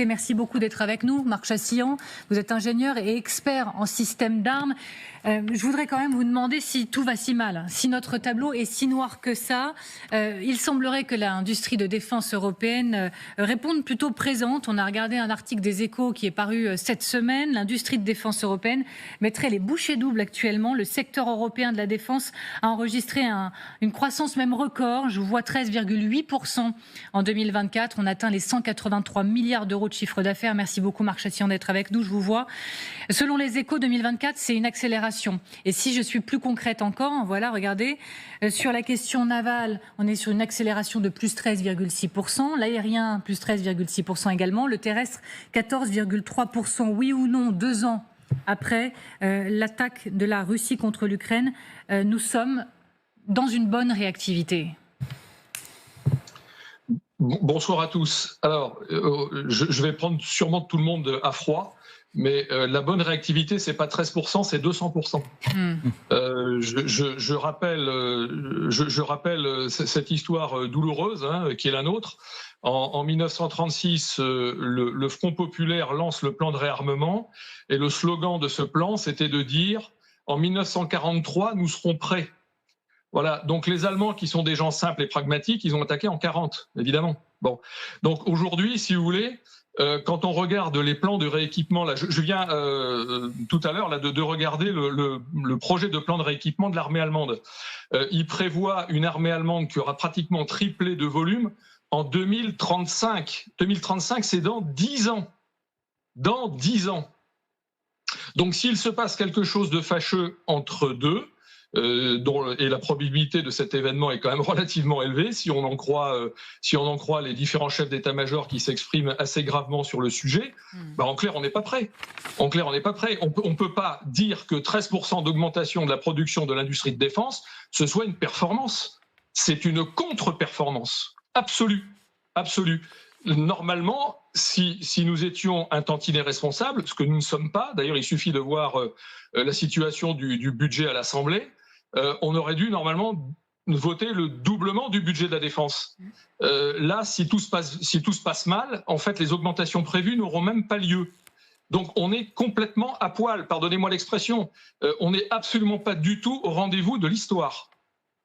Merci beaucoup d'être avec nous, Marc Chassillon. Vous êtes ingénieur et expert en système d'armes. Je voudrais quand même vous demander si tout va si mal, si notre tableau est si noir que ça. Il semblerait que l'industrie de défense européenne réponde plutôt présente. On a regardé un article des Échos qui est paru cette semaine. L'industrie de défense européenne mettrait les bouchées doubles actuellement. Le secteur européen de la défense a enregistré une croissance même record. Je vous vois 13,8% en 2024. On atteint les 183 milliards d'euros de chiffre d'affaires. Merci beaucoup Marc Chassillon d'être avec nous, je vous vois. Selon les Échos, 2024, c'est une accélération. Et si je suis plus concrète encore, voilà, regardez, sur la question navale, on est sur une accélération de plus 13,6%, l'aérien plus 13,6% également, le terrestre 14,3%. Oui ou non, 2 ans après l'attaque de la Russie contre l'Ukraine, nous sommes dans une bonne réactivité. Bonsoir à tous. Alors, je vais prendre sûrement tout le monde à froid, mais la bonne réactivité, c'est pas 13%, c'est 200%. Je rappelle cette histoire douloureuse qui est la nôtre. En 1936, le Front populaire lance le plan de réarmement, et le slogan de ce plan, c'était de dire « En 1943, nous serons prêts ». Voilà, donc les Allemands, qui sont des gens simples et pragmatiques, ils ont attaqué en 40, évidemment. Bon, donc aujourd'hui, si vous voulez, quand on regarde les plans de rééquipement, là, je viens tout à l'heure là de regarder le projet de plan de rééquipement de l'armée allemande. Il prévoit une armée allemande qui aura pratiquement triplé de volume en 2035. 2035, c'est dans 10 ans. Dans 10 ans. Donc s'il se passe quelque chose de fâcheux entre deux, et la probabilité de cet événement est quand même relativement élevée, si on en croit les différents chefs d'état-major qui s'expriment assez gravement sur le sujet. En clair, on n'est pas prêt. On peut pas dire que 13% d'augmentation de la production de l'industrie de défense, ce soit une performance. C'est une contre-performance absolue. Normalement, si nous étions un tantinet responsable, ce que nous ne sommes pas, d'ailleurs il suffit de voir la situation du budget à l'Assemblée, on aurait dû normalement voter le doublement du budget de la défense. Là, si tout se passe mal, en fait, les augmentations prévues n'auront même pas lieu. Donc on est complètement à poil, pardonnez-moi l'expression. On n'est absolument pas du tout au rendez-vous de l'histoire.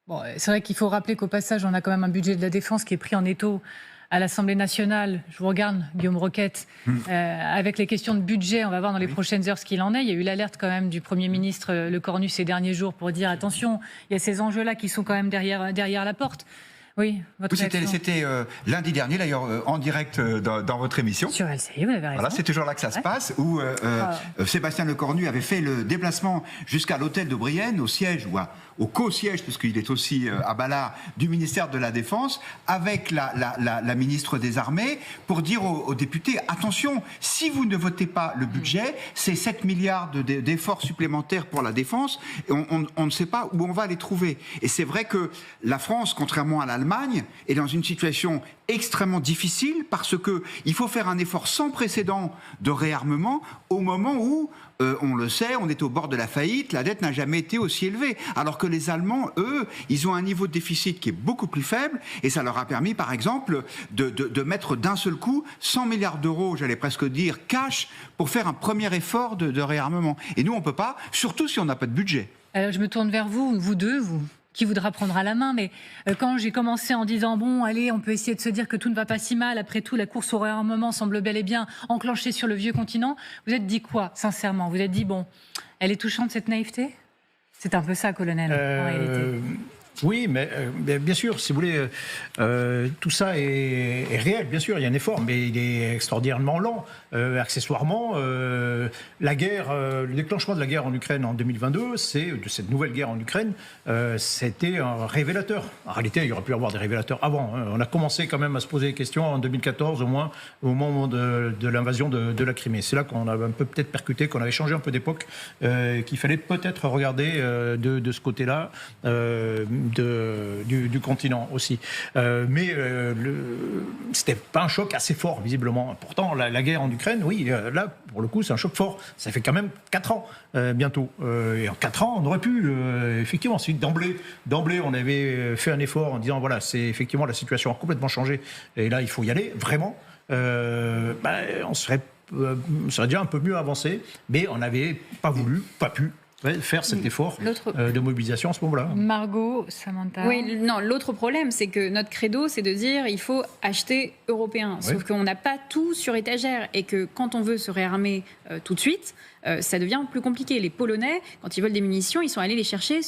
Bon, c'est vrai qu'il faut rappeler qu'au passage, on a quand même un budget de la défense qui est pris en étau à l'Assemblée nationale. Je vous regarde, Guillaume Roquette, avec les questions de budget, on va voir dans les prochaines heures ce qu'il en est. Il y a eu l'alerte quand même du Premier ministre Le Cornu ces derniers jours pour dire attention, il y a ces enjeux-là qui sont quand même derrière la porte. Oui, c'était lundi dernier, d'ailleurs, en direct dans votre émission. Sur LCI, vous avez raison. Voilà, c'est toujours là que ça se passe, où Sébastien Lecornu avait fait le déplacement jusqu'à l'hôtel de Brienne, au siège, ou au co-siège, parce qu'il est aussi à Ballard, du ministère de la Défense, avec la ministre des Armées, pour dire aux députés, attention, si vous ne votez pas le budget, c'est 7 milliards d'efforts supplémentaires pour la défense, et on ne sait pas où on va les trouver. Et c'est vrai que la France, contrairement à l'Allemagne, est dans une situation extrêmement difficile parce que il faut faire un effort sans précédent de réarmement au moment où, on le sait, on est au bord de la faillite, la dette n'a jamais été aussi élevée. Alors que les Allemands, eux, ils ont un niveau de déficit qui est beaucoup plus faible et ça leur a permis, par exemple, de mettre d'un seul coup 100 milliards d'euros, j'allais presque dire, cash, pour faire un premier effort de réarmement. Et nous, on ne peut pas, surtout si on n'a pas de budget. Alors, je me tourne vers vous deux, qui voudra prendre à la main, mais quand j'ai commencé en disant bon, allez, on peut essayer de se dire que tout ne va pas si mal, après tout, la course au réarmement semble bel et bien enclenchée sur le vieux continent, vous êtes dit quoi, sincèrement? Vous êtes dit, bon, elle est touchante cette naïveté? C'est un peu ça, colonel, en réalité. Oui, mais bien sûr, si vous voulez, tout ça est réel, bien sûr, il y a un effort, mais il est extraordinairement lent. Accessoirement, la guerre, le déclenchement de la guerre en Ukraine en 2022, de cette nouvelle guerre en Ukraine, c'était un révélateur. En réalité, il y aurait pu y avoir des révélateurs avant. On a commencé quand même à se poser des questions en 2014, au moins, au moment de l'invasion de la Crimée. C'est là qu'on avait un peu peut-être percuté, qu'on avait changé un peu d'époque, qu'il fallait peut-être regarder de ce côté-là. Du continent aussi. Mais c'était pas un choc assez fort, visiblement. Pourtant, la guerre en Ukraine, oui, là, pour le coup, c'est un choc fort. Ça fait quand même 4 ans, bientôt. Et en 4 ans, on aurait pu, effectivement, si d'emblée, on avait fait un effort en disant, voilà, c'est effectivement, la situation a complètement changé, et là, il faut y aller, vraiment. on serait déjà un peu mieux avancé, mais on n'avait pas voulu, pas pu faire cet effort de mobilisation à ce moment-là. Margot, Samantha. Oui, non, l'autre problème, c'est que notre credo, c'est de dire il faut acheter européen. Sauf qu'on n'a pas tout sur étagère et que quand on veut se réarmer tout de suite, ça devient plus compliqué. Les Polonais, quand ils veulent des munitions, ils sont allés les chercher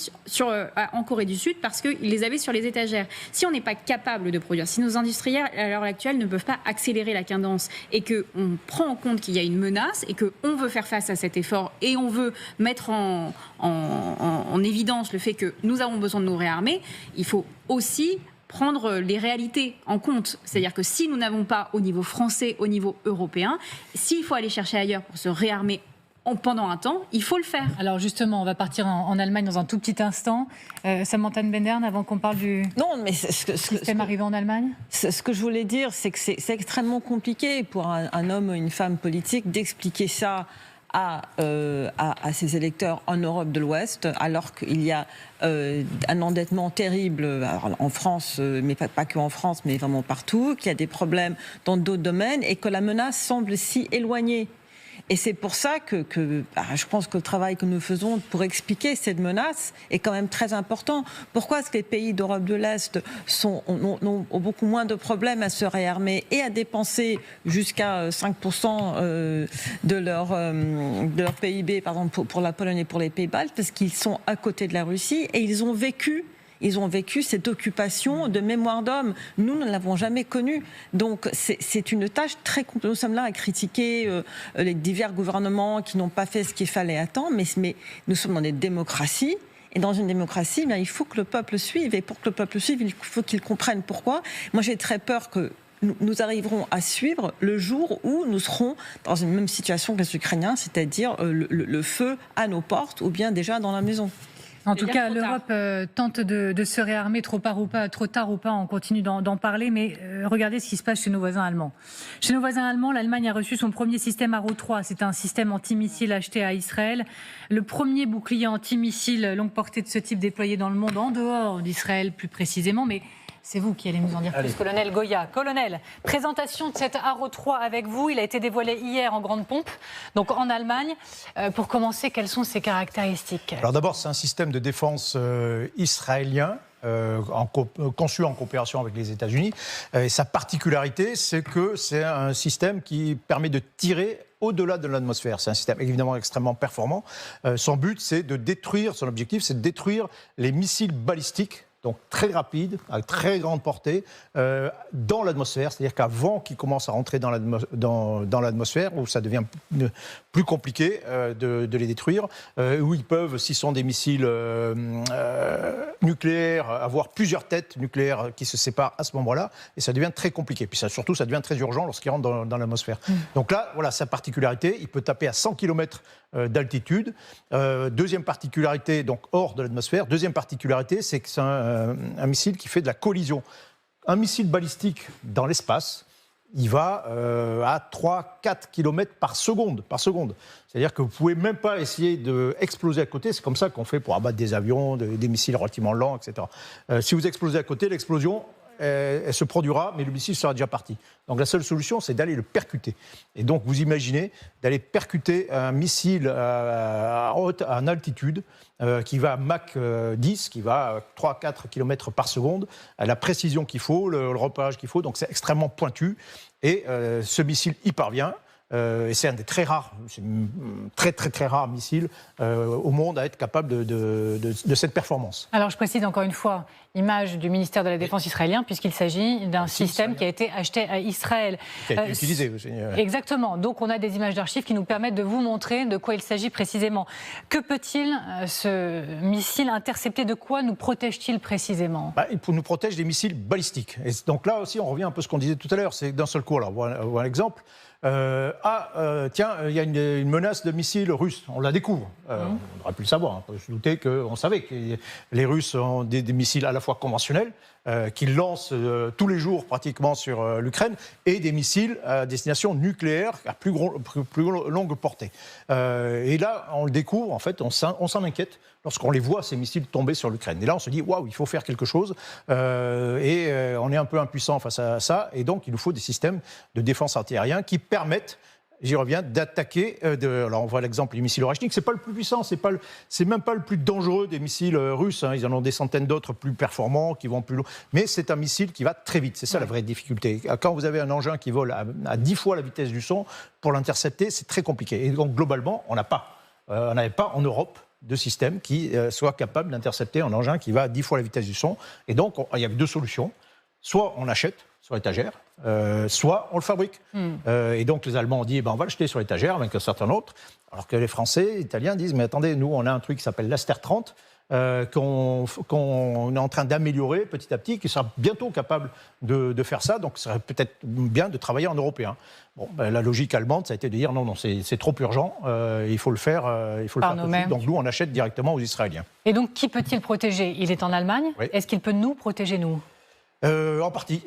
en Corée du Sud parce qu'ils les avaient sur les étagères. Si on n'est pas capable de produire, si nos industriels, à l'heure actuelle, ne peuvent pas accélérer la cadence et qu'on prend en compte qu'il y a une menace et qu'on veut faire face à cet effort et on veut mettre en évidence le fait que nous avons besoin de nous réarmer, il faut aussi prendre les réalités en compte. C'est-à-dire que si nous n'avons pas au niveau français, au niveau européen, s'il faut aller chercher ailleurs pour se réarmer pendant un temps, il faut le faire. Alors justement, on va partir en Allemagne dans un tout petit instant. Samantha Bendern, avant qu'on parle du système arrivé en Allemagne. Ce que je voulais dire, c'est que c'est extrêmement compliqué pour un homme ou une femme politique d'expliquer ça à ses électeurs en Europe de l'Ouest, alors qu'il y a un endettement terrible en France, mais pas que en France, mais vraiment partout, qu'il y a des problèmes dans d'autres domaines et que la menace semble si éloignée. Et c'est pour ça que je pense que le travail que nous faisons pour expliquer cette menace est quand même très important. Pourquoi est-ce que les pays d'Europe de l'Est ont beaucoup moins de problèmes à se réarmer et à dépenser jusqu'à 5% de leur PIB, par exemple pour la Pologne et pour les Pays-Baltes, parce qu'ils sont à côté de la Russie et ils ont vécu cette occupation de mémoire d'homme. Nous ne l'avons jamais connue. Donc c'est une tâche très compliquée. Nous sommes là à critiquer les divers gouvernements qui n'ont pas fait ce qu'il fallait à temps, mais nous sommes dans des démocraties. Et dans une démocratie, il faut que le peuple suive. Et pour que le peuple suive, il faut qu'il comprenne pourquoi. Moi, j'ai très peur que nous arriverons à suivre le jour où nous serons dans une même situation que les Ukrainiens, c'est-à-dire le feu à nos portes ou bien déjà dans la maison. En tout cas, l'Europe tente de se réarmer trop tard ou pas, on continue d'en parler, mais regardez ce qui se passe chez nos voisins allemands. Chez nos voisins allemands, l'Allemagne a reçu son premier système Arrow 3, c'est un système antimissile acheté à Israël, le premier bouclier antimissile longue portée de ce type déployé dans le monde, en dehors d'Israël plus précisément, mais c'est vous qui allez nous en dire plus, colonel Goya. Colonel, présentation de cet Arrow 3 avec vous. Il a été dévoilé hier en grande pompe, donc en Allemagne. Pour commencer, quelles sont ses caractéristiques ? Alors d'abord, c'est un système de défense israélien. Conçu en coopération avec les États-Unis. Et sa particularité, c'est que c'est un système qui permet de tirer au-delà de l'atmosphère. C'est un système évidemment extrêmement performant. Son but, c'est de détruire, son objectif, c'est de détruire les missiles balistiques, donc très rapide, à très grande portée, dans l'atmosphère. C'est-à-dire qu'avant qu'ils commencent à rentrer dans l'atmosphère, où ça devient plus compliqué de les détruire, où ils peuvent, s'ils sont des missiles nucléaires, avoir plusieurs têtes nucléaires qui se séparent à ce moment-là, et ça devient très compliqué. Puis surtout, ça devient très urgent lorsqu'ils rentrent dans l'atmosphère. Donc là, voilà sa particularité, il peut taper à 100 km d'altitude. Deuxième particularité, donc hors de l'atmosphère. Deuxième particularité, c'est que c'est un missile qui fait de la collision. Un missile balistique dans l'espace, il va à 3-4 km par seconde. C'est-à-dire que vous ne pouvez même pas essayer d'exploser à côté. C'est comme ça qu'on fait pour abattre des avions, des missiles relativement lents, etc. Si vous explosez à côté, l'explosion, elle se produira, mais le missile sera déjà parti. Donc la seule solution, c'est d'aller le percuter. Et donc vous imaginez d'aller percuter un missile en altitude qui va à Mach 10, qui va à 3-4 km par seconde, à la précision qu'il faut, le repérage qu'il faut. Donc c'est extrêmement pointu. Et ce missile y parvient. Et c'est un des très rares, très rare missile au monde à être capable de cette performance. Alors je précise encore une fois, image du ministère de la Défense israélien, puisqu'il s'agit d'un système qui a été acheté à Israël. Qui a été utilisé. Exactement. Donc on a des images d'archives qui nous permettent de vous montrer de quoi il s'agit précisément. Que peut-il, ce missile intercepté, de quoi nous protège-t-il précisément ? Il nous protège des missiles balistiques. Et donc là aussi, on revient un peu à ce qu'on disait tout à l'heure. C'est d'un seul coup, alors, on voit un exemple. Tiens, il y a une menace de missiles russes. On la découvre. On aurait pu le savoir. On peut se douter qu'on savait que les Russes ont des missiles à la fois fois conventionnels, qu'ils lancent tous les jours pratiquement sur l'Ukraine, et des missiles à destination nucléaire à plus longue portée. Et là, on le découvre, en fait, on s'en inquiète lorsqu'on les voit, ces missiles, tomber sur l'Ukraine. Et là, on se dit, waouh, il faut faire quelque chose. On est un peu impuissant face à ça. Et donc, il nous faut des systèmes de défense antiaérien qui permettent, j'y reviens, d'attaquer. Alors, on voit l'exemple du missile Oreshnik. C'est pas le plus puissant, c'est même pas le plus dangereux des missiles russes. Ils en ont des centaines d'autres plus performants, qui vont plus loin. Mais c'est un missile qui va très vite. C'est ça la vraie difficulté. Quand vous avez un engin qui vole à 10 fois la vitesse du son, pour l'intercepter, c'est très compliqué. Et donc, globalement, on n'avait pas en Europe de système qui soit capable d'intercepter un engin qui va à 10 fois la vitesse du son. Et donc, il y avait deux solutions. Soit on achète sur l'étagère, soit on le fabrique. Et donc les Allemands ont dit, on va l'acheter sur l'étagère avec un certain autre, alors que les Français, les Italiens disent, mais attendez, nous on a un truc qui s'appelle l'Aster 30, qu'on est en train d'améliorer petit à petit, qui sera bientôt capable de faire ça, donc ce serait peut-être bien de travailler en européen. Bon, la logique allemande, ça a été de dire, non, c'est trop urgent, il faut le faire, tout de suite. Donc nous, on achète directement aux Israéliens. Et donc, qui peut-il protéger ? Il est en Allemagne. Oui. Est-ce qu'il peut nous protéger, nous ? En partie,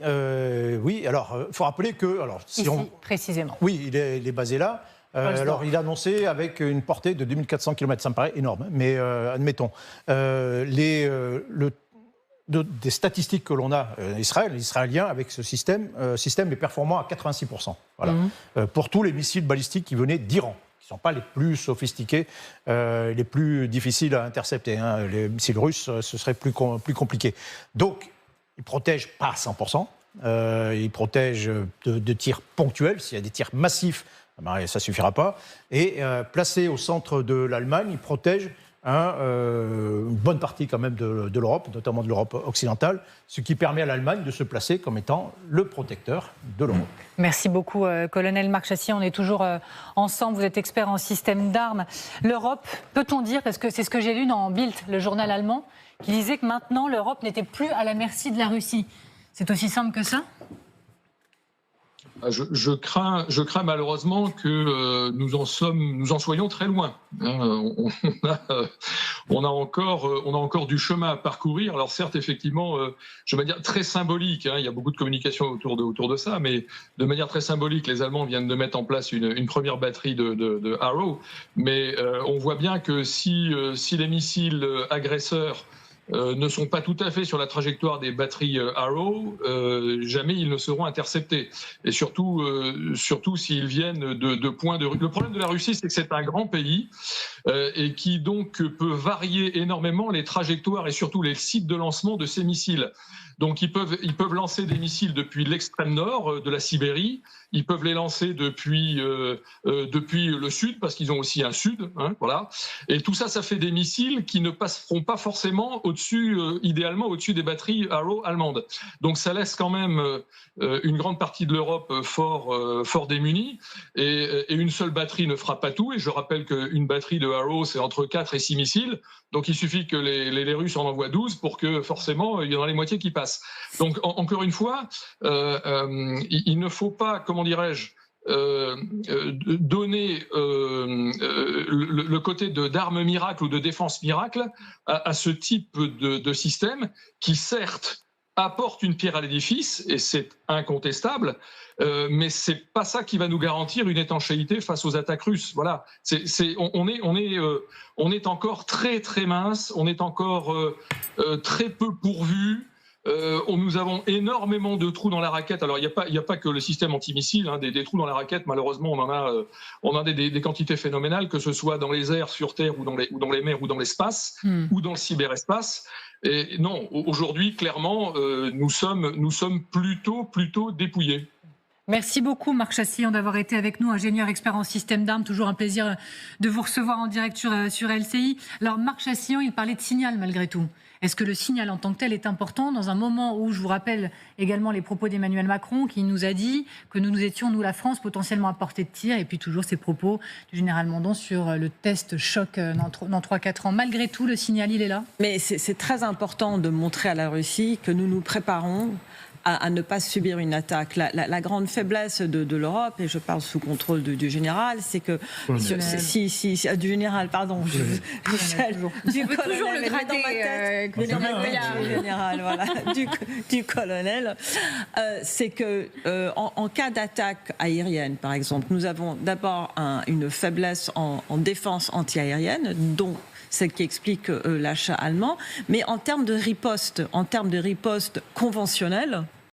oui. Alors, il faut rappeler que... Alors, si précisément. Oui, il est basé là. Alors, il a annoncé avec une portée de 2400 km. Ça me paraît énorme, mais admettons. Des statistiques que l'on a Israël, les Israéliens, avec ce système est performant à 86%. Voilà. Pour tous les missiles balistiques qui venaient d'Iran, qui ne sont pas les plus sophistiqués, les plus difficiles à intercepter. Les missiles russes, ce serait plus compliqué. Donc, ils ne protègent pas à 100%. Ils protègent de tirs ponctuels. S'il y a des tirs massifs, ça ne suffira pas. Et placés au centre de l'Allemagne, ils protègent une bonne partie quand même de l'Europe, notamment de l'Europe occidentale, ce qui permet à l'Allemagne de se placer comme étant le protecteur de l'Europe. Merci beaucoup, colonel Marc Chassillon. On est toujours ensemble, vous êtes expert en système d'armes. L'Europe, peut-on dire, parce que c'est ce que j'ai lu dans Bild, le journal allemand, qui disait que maintenant l'Europe n'était plus à la merci de la Russie. C'est aussi simple que ça ? Je crains malheureusement que nous en soyons très loin. On a encore du chemin à parcourir. Alors certes, effectivement, je vais dire très symbolique. Il y a beaucoup de communication autour de ça, mais de manière très symbolique, les Allemands viennent de mettre en place une première batterie de Arrow. Mais on voit bien que si les missiles agresseurs ne sont pas tout à fait sur la trajectoire des batteries Arrow, jamais ils ne seront interceptés. Et surtout s'ils viennent de points de... Le problème de la Russie, c'est que c'est un grand pays et qui donc peut varier énormément les trajectoires et surtout les sites de lancement de ces missiles. Donc ils peuvent lancer des missiles depuis l'extrême nord de la Sibérie, ils peuvent les lancer depuis le sud, parce qu'ils ont aussi un sud, voilà. Et tout ça, ça fait des missiles qui ne passeront pas forcément idéalement au-dessus des batteries Arrow allemandes. Donc ça laisse quand même une grande partie de l'Europe fort démunie, et une seule batterie ne fera pas tout. Et je rappelle qu'une batterie de Arrow, c'est entre 4 et 6 missiles. Donc il suffit que les Russes en envoient 12 pour que forcément il y en a les moitiés qui passent. Donc encore une fois, il ne faut pas, comment dirais-je, donner le côté d'armes miracles ou de défense miracle à ce type de système qui certes apporte une pierre à l'édifice, et c'est incontestable, mais c'est pas ça qui va nous garantir une étanchéité face aux attaques russes. Voilà, on est encore très très mince, on est encore très peu pourvu. Nous avons énormément de trous dans la raquette. Alors, il n'y a pas que le système antimissile, des trous dans la raquette. Malheureusement, on a des quantités phénoménales, que ce soit dans les airs, sur Terre, ou dans les mers, ou dans l'espace, ou dans le cyberespace. Et non, aujourd'hui, clairement, nous sommes plutôt dépouillés. Merci beaucoup, Marc Chassillon, d'avoir été avec nous, ingénieur expert en système d'armes. Toujours un plaisir de vous recevoir en direct sur LCI. Alors, Marc Chassillon, il parlait de signal malgré tout. Est-ce que le signal en tant que tel est important dans un moment où, je vous rappelle également les propos d'Emmanuel Macron, qui nous a dit que nous étions, nous la France, potentiellement à portée de tir, et puis toujours ces propos du général Mandon sur le test choc dans 3-4 ans. Malgré tout, le signal, il est là ? Mais c'est très important de montrer à la Russie que nous nous préparons à ne pas subir une attaque. La grande faiblesse de l'Europe, et je parle sous contrôle du général, c'est que du général, pardon, Michel, du colonel, du général, voilà, du colonel, c'est que en cas d'attaque aérienne, par exemple, nous avons d'abord une faiblesse en défense antiaérienne, dont celle qui explique l'achat allemand, mais en termes de riposte conventionnelle,